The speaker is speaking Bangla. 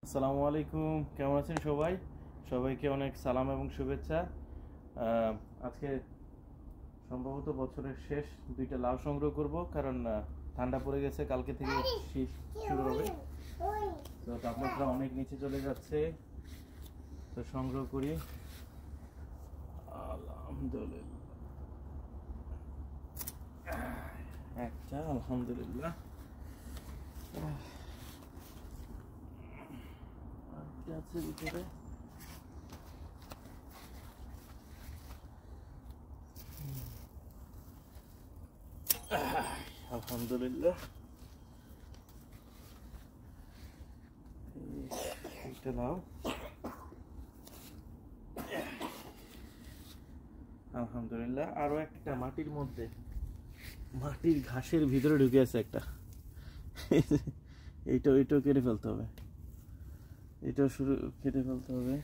আসসালামু আলাইকুম, কেমন আছেন সবাই? সবাইকে অনেক সালাম এবং শুভেচ্ছা। আজকে সম্ভবত বছরের শেষ দুইটা লাউ সংগ্রহ করব, কারণ ঠান্ডা পড়ে গেছে, কালকে থেকে শীত শুরু হবে। তো তাপমাত্রা অনেক নিচে চলে যাচ্ছে, তো সংগ্রহ করি। আলহামদুলিল্লাহ, একটা আলহামদুলিল্লাহ আছে ভিতরে। আলহামদুলিল্লাহ, একটা নাও। আলহামদুলিল্লাহ, আরো একটা মাটির মধ্যে, মাটির ঘাসের ভিতরে ঢুকে আছে একটা। এইটাও কেটে ফেলতে হবে, এটাও শুরু কেটে ফেলতে হবে।